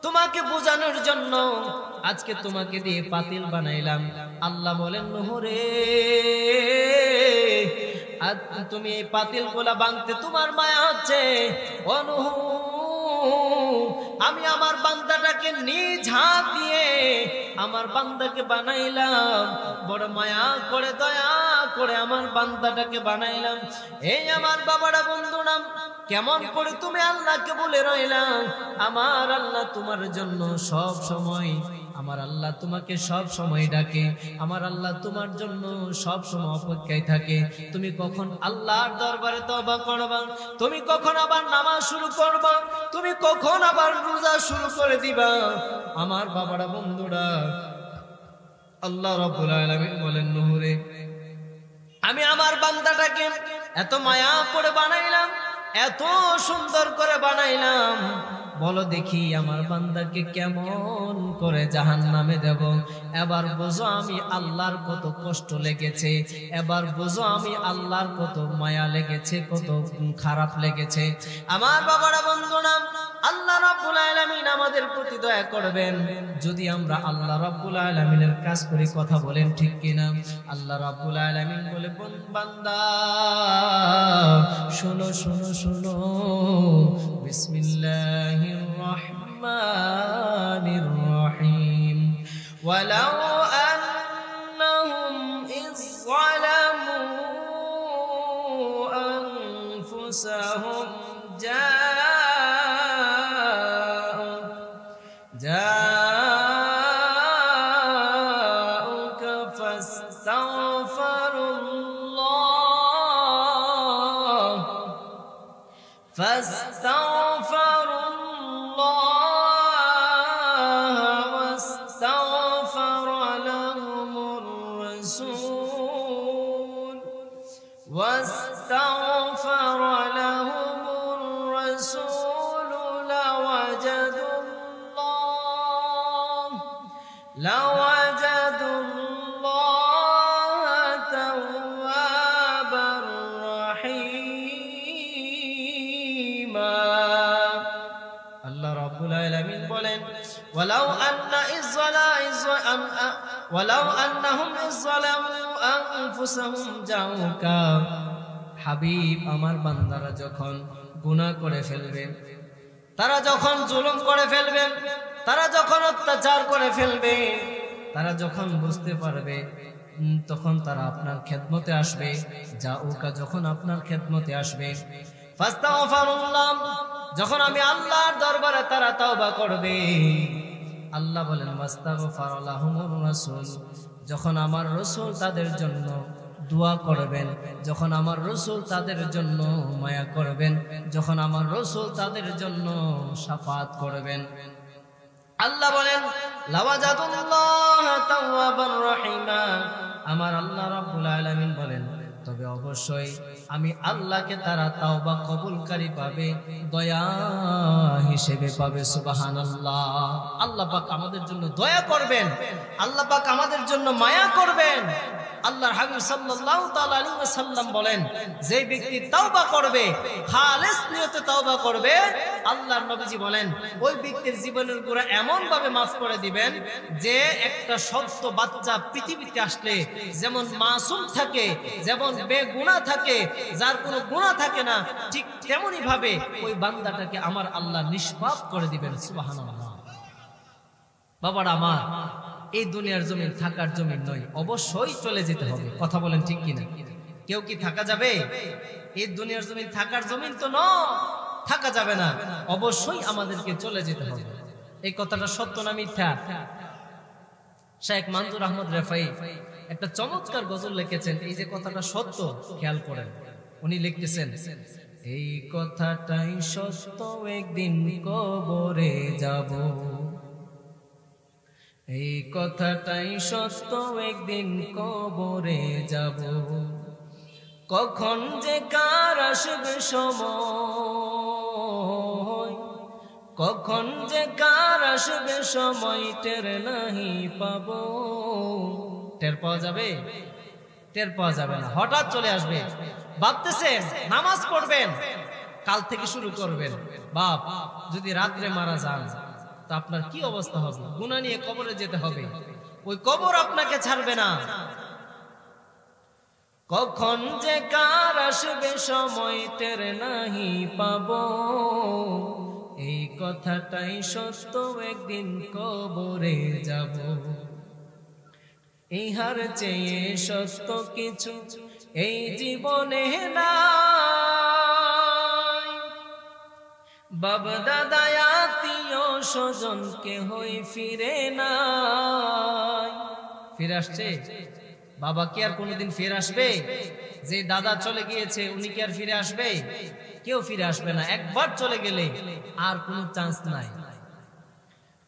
তোমাকে বোঝানোর জন্য আজকে তোমাকে দিয়ে পাতিল বানাইলাম। আল্লাহ বলেন নূহ রে আজ তুমি এই পাতিল গুলা ভাঙতে তোমার মায়া হচ্ছে, ও নূহ আমি আমার বান্দাটাকে নিজ হাত দিয়ে আমার বান্দাকে বানাইলাম, বড় মায়া করে দয়া করে আমার বান্দাটাকে বানাইলাম। এই আমার বাবারা বন্ধুরা কেমন করে তুমি আল্লাহকে বলে রইলাম, আমার আল্লাহ তোমার জন্য সব সময়, আমার আল্লাহ তোমাকে সব সময় ডাকে, আমার আল্লাহ তোমার জন্য সব সময় অপেক্ষায় থাকে। তুমি কখন আল্লাহর দরবারে তওবা করবা, তুমি কখন আবার নামাজ শুরু করবা, তুমি কখন আবার রোজা শুরু করে দিবা। আমার বাবারা বন্ধুরা আল্লাহ রাব্বুল আলামিন বলেন নূহ রে আমি আমার বান্দাটাকে এত মায়া করে বানাইলাম, এত সুন্দর করে বানাইলাম, বলো দেখি আমার বান্দাকে কেমন করে জাহান্নামে দেব। এবার বোঝো আমি আল্লাহর কত কষ্ট লেগেছে, এবার বোঝো আমি আল্লাহর কত মায়া লেগেছে, কত খারাপ লেগেছে। আমার বাবারা বন্ধুরা আল্লাহ রাব্বুল আলামিন আমাদের প্রতি দয়া করবেন যদি আমরা আল্লাহ রাব্বুল আলামিনের কাজ করি। কথা বলেন ঠিক কিনা? আল্লাহ রাব্বুল আলামিন বলে বান্দা শোনো শোনো শোনো, বিসমিল্লাহির রহমানির রহিম। ওয়ালাউ আন্নাহুম ইয যালামু আনফুসাহুম جاءوك فاستغفروا الله واستغفر لهم الرسول واستغفر لهم الرسول لوجدوا الله توابا رحيما আল্লাহ রাব্বুল আলামিন বলেন ولو أنهم إذ ظلموا أنفسهم جاءوك হাবিব আমার বান্দারা যখন গুনাহ করে ফেলবে, তারা যখন জুলুম করে ফেলবে, তারা যখন অত্যাচার করে ফেলবে, তারা যখন বুঝতে পারবে, তখন তারা আপনার খেদমতে আসবে। জাউকা যখন আপনার খেদমতে আসবে, ফাস্তাগফিরুল্লাহ যখন আমি আল্লাহর দরবারে তারা তওবা করবে, আল্লাহ বলেন ওয়াস্তাগফার লাহুমুর রাসূল যখন আমার রাসূল তাদের জন্য দোয়া করবেন, যখন আমার রাসূল তাদের জন্য মায়া করবেন, যখন আমার রাসূল তাদের জন্য শাফাত করবেন, আল্লাহ বলেন লাওয়াজাদুল্লাহ তাওয়াবার রহিমা আমার আল্লাহ রাব্বুল আলামিন বলেন তবে অবশ্যই আমি আল্লাহকে তারা তাওবা কবুলকারী পাবে, দয়া হিসেবে পাবে। সুবহানাল্লাহ। আল্লাহ পাক আমাদের জন্য দয়া করবেন, আল্লাহ পাক আমাদের জন্য মায়া করবেন। আল্লাহর হাবিব সাল্লাল্লাহু তাআলা আলাইহি ওয়াসাল্লাম বলেন যে ব্যক্তি তওবা করবে, খালেস নিয়তে তওবা করবে, আল্লাহর নবীজি বলেন ওই ব্যক্তির জীবনের গুনাহ এমন ভাবে maaf করে দিবেন যে একটা সত্য বাচ্চা পৃথিবীতে আসলে যেমন মাসুম থাকে, যেমন বেগুনাহ থাকে, যার কোনো গুনাহ থাকে না, ঠিক তেমনি ভাবে ওই বান্দাটাকে আমার আল্লাহ নিষ্পাপ করে দিবেন। সুবহানাল্লাহ। বাবারা আমার, এই দুনিয়ার জমিন থাকার জমিন নয়, অবশ্যই চলে যেতে হবে। কথা বলেন ঠিক কিনা? কেউ কি থাকা যাবে? এই দুনিয়ার জমিন থাকার জমিন তো নয়, থাকা যাবে না, অবশ্যই আমাদেরকে চলে যেতে হবে। এই কথাটা সত্য না মিথ্যা? শেখ মানজুর আহমদ রেফাই একটা চমৎকার গজল লিখেছেন, এই যে কথাটা সত্য, খেয়াল করেন। উনি লিখতেছেন এই কথাটাই সত্য, একদিন কবরে যাব, এই কথাটাই সত্য, একদিন কবরে যাব, কখন যে কার আসবে সময়, কখন যে কার আসবে সময় টের নাহি পাবো। টের পাওয়া যাবে? টের পাওয়া যাবে না, হঠাৎ চলে আসবে। ভাবতেছেন নামাজ পড়বেন, কাল থেকে শুরু করবেন, বাপ যদি রাত্রে মারা যান তা আপনার কি অবস্থা হবে? গুনাহ নিয়ে কবরে যেতে হবে, ওই কবর আপনাকে ছাড়বে না। কখন যে কার আসবে সময় টের নাহি পাবো, এই কথাটাই সত্য, একদিন কবরে যাব, ইহার চেয়ে সত্য কিছু এই জীবনে নাই, বাবা দাদা আত্মীয় স্বজন কেহই ফিরে নাই। ফিরে আসছে? বাবা কি আর কোনোদিন ফিরে আসবে? যে দাদা চলে গিয়েছে উনি কি আর ফিরে আসবে? কেউ ফিরে আসবে না। একবার চলে গেলে আর কোনো চান্স নাই।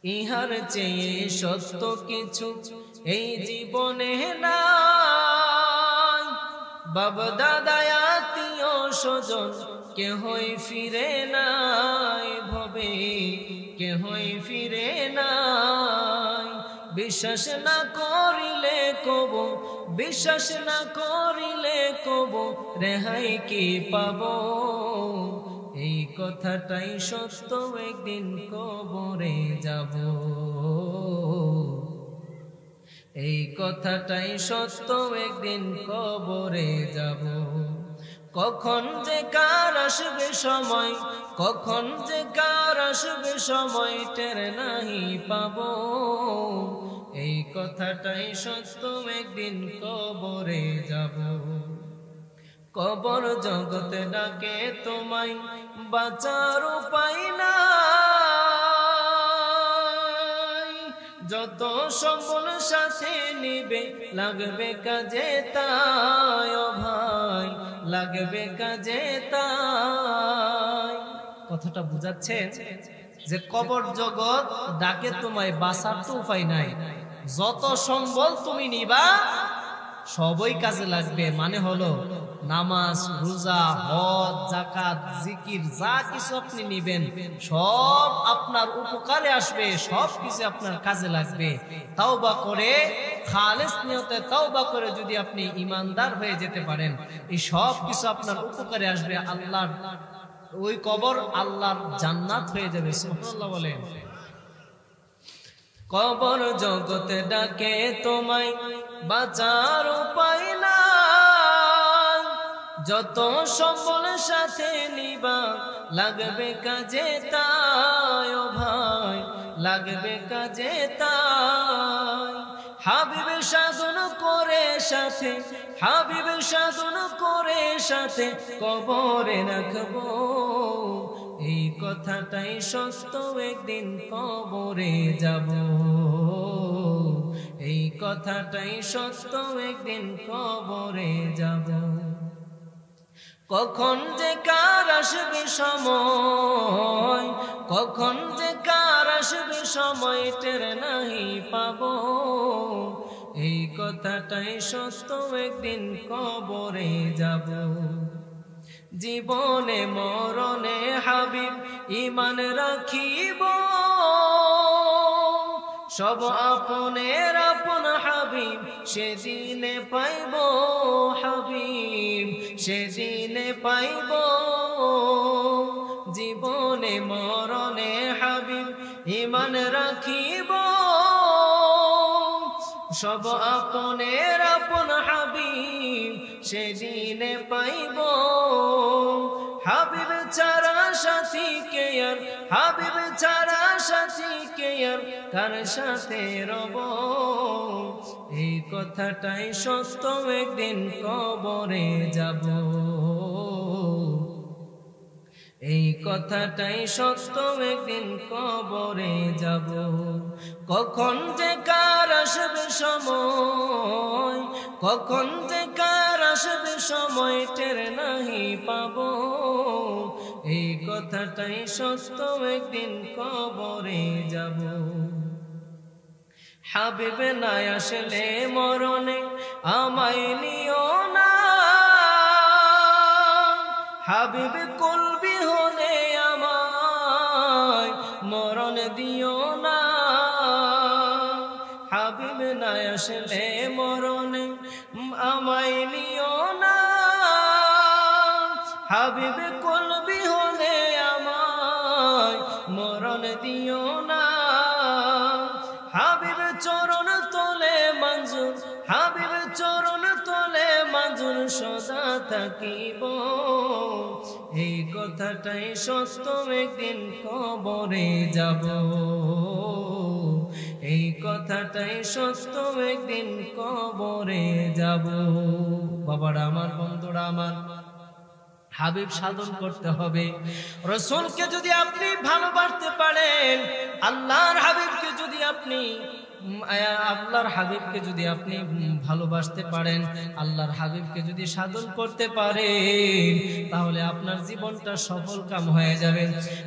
ইহার চেয়ে সত্য কিছু এই জীবনে নাই, বাবা দাদা আত্মীয় স্বজন কেহই ফিরে নাই, ভবে কেহই ফিরে নাই। বিশ্বাস না করিলে কব, বিশ্বাস না করিলে কব, রেহাই কি পাবো, এই কথাটাই সত্য, একদিন কবরে যাব, এই কথাটাই সত্য, একদিন কবরে যাব, কখন যে কার আসবে সময়, কখন যে কার আসবে সময় টের নাহি পাবো, এই কথাটাই সত্য, একদিন কবরে যাব। কবর জগতে ডাকে তোমায়, বাঁচার উপায় নাই, যত সম্বল সাথে নিবে লাগবে কাজে তাই, ও ভাই লাগবে কাজে তাই। কথাটা বুঝাচ্ছেন যে কবর জগৎ ডাকে তোমায়, বাঁচার তো উপায় নাই, যত সম্বল তুমি নিবা সবই কাজে লাগবে। মানে হলো নামাজ, রোজা, হজ, যাকাত, জিকির যা কিছু আপনি নিবেন সব আপনার উপকারে আসবে, সব কিছু আপনার কাজে লাগবে। তাওবা করে, খালেস নিয়তে তাওবা করে যদি আপনি ঈমানদার হয়ে যেতে পারেন, এই সব কিছু আপনার উপকারে আসবে। আল্লাহর ওই কবর আল্লাহর জান্নাত হয়ে যাবে। সুবহানাল্লাহ বলেন। কবর জগতে ডাকে তোমায়, বাঁচার উপায় নাই, যত সম্বল সাথে নিবা লাগবে কাজে তাই, ও ভাই লাগবে কাজে তাই। হাবিব সাধন করে সাথে, হাবিব সাধন করে সাথে কবরে রাখবো, এই কথাটাই সত্য, একদিন কবরে যাব, এই কথাটাই সত্য, একদিন কবরে যাব। কখন যে কার আসবে সময়, কখন যে কার আসবে সময় টের নাহি পাবো, এই কথাটাই সত্য, একদিন কবরে যাব। জীবনে মরণে হাবিব ঈমান রাখিব, সব আপনের আপন হাবিব সেদিনে পাইব, হাবিব সেদিনে পাইব। জীবনে মরণে হাবিব ঈমান রাখিব, সব আপনের আপন হাবিব সেদিনে পাইব। হাবিব ছাড়া সাথী কে আর, হাবিব ছাড়া সাথী কে আর কার সাথে রব, এই কথাটাই সত্য, একদিন কবরে যাব, এই কথাটাই সত্য, একদিন কবরে যাব। কখন যে কার আসবে সময়, কখন যে কার আসবে সময় টের নাহি পাবো, এই কথাটাই সত্য, একদিন কবরে যাব। হাবিব না আসলে মরণে আমায় নিও না, হাবিব কলবি হলে আমায় মরণ দিও না, হাবিব না আসলে মরণে আমায় নিও না, হাবিব কলবি হলে আমায় মরণ দিও না। হাবিব চরণ তলে মঞ্জুর, হাবিব চরণ তলে মঞ্জুর সদা থাকিব, এই কথাটাই সত্য, একদিন কবরে যাব, এই কথাটাই সত্য, একদিন কবরে যাব। বাবারা আমার, বন্ধুরা আমার, হাবিব সাধন করতে হবে। রাসূলকে যদি আপনি ভালোবাসতে পারেন, আল্লাহর হাবিবকে যদি আপনি, আল্লাহর হাবিবকে যদি আপনি ভালোবাসতে পারেন, আল্লাহর হাবিবকে যদি সাধন করতে পারেন, তাহলে আপনার জীবনটা সফল কাম হয়ে যাবে।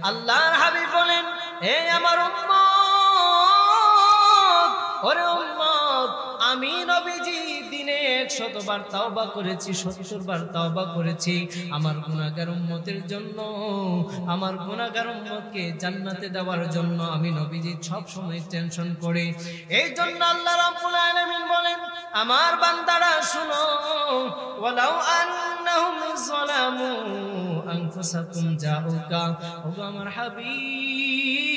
আল্লাহর হাবিব বলেন, হে আমার উম্মত, ওরে উম্মত, আমি নবীজি দিনে 100 বার তাওবা করেছি, 70 বার তাওবা করেছি আমার গুনাহগার উম্মতের জন্য, আমার গুনাহগার উম্মতকে জান্নাতে দেওয়ার জন্য আমি নবীজি সব সময় টেনশন করি। এই জন্য আল্লাহ রাব্বুল আলামিন বলেন, আমার বান্দারা শুনো, ওয়ালাউ আন্নাহুম যালামু আনফুসাকুম জাউকা, ওগো আমার হাবিব,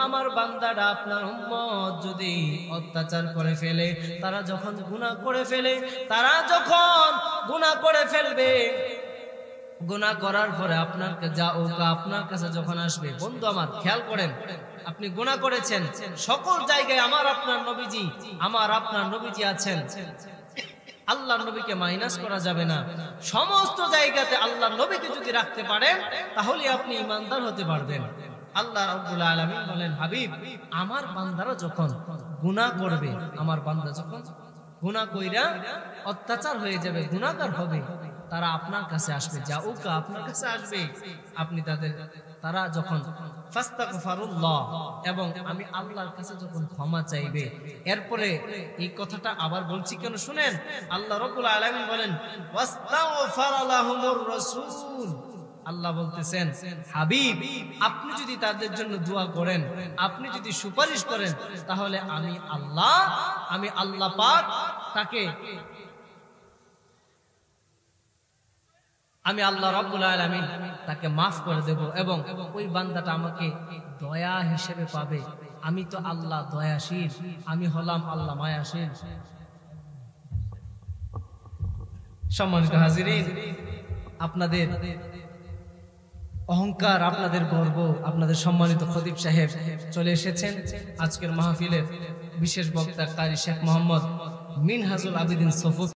আমার বান্দারা আপনার উম্মত যদি অত্যাচার করে ফেলে, তারা যখন গুনাহ করে ফেলে, তারা যখন গুনাহ করে ফেলবে, গুনাহ করার পরে আপনার কাছে যখন আসবে, বন্ধু আমার খেয়াল করেন, আপনি গুনাহ করেছেন, সকল জায়গায় আমার আপনার নবীজি আছেন, আল্লাহর নবীকে মাইনাস করা যাবে না। সমস্ত জায়গাতে আল্লাহর নবীকে যদি রাখতে পারেন, তাহলে আপনি ঈমানদার হতে পারবেন। আল্লাহ রাব্বুল আলামিন বলেন, হাবিব, আমার বান্দারা যখন গুনাহ করবে, আমার বান্দা যখন গুনাহ কইরা অত্যাচার হয়ে যাবে, গুনাহগার হবে, তারা আপনার কাছে আসবে, জাউকা আপনার কাছে আসবে, আপনি তারা যখন ফাস্তাগফিরুল্লাহ, এবং আমি আল্লাহর কাছে যখন ক্ষমা চাইবে, এরপরে এই কথাটা আবার বলছি কেন শুনেন, আল্লাহ রাব্বুল আলামিন বলেন ওয়াস্তাগফারা লাহুমুর রাসূল, আল্লাহ বলতেছেন হাবিব আপনি যদি তাদের জন্য দোয়া করেন, আপনি যদি সুপারিশ করেন, তাহলে আমি আল্লাহ পাক তাকে, আমি আল্লাহ রাব্বুল আলামিন তাকে মাফ করে দেব, এবং ওই বান্দাটা আমাকে দয়া হিসেবে পাবে। আমি তো আল্লাহ দয়াশীল, আমি হলাম আল্লাহ মায়াশীল। সম্মানিত হাজিরিন, আপনাদের অহংকার, আপনাদের গর্ব, আপনাদের সম্মানিত খতিব সাহেব চলে এসেছেন। আজকের মাহফিলের বিশেষ বক্তা কারি শেখ মোহাম্মদ মিনহাজুল আবিদিন সফুক।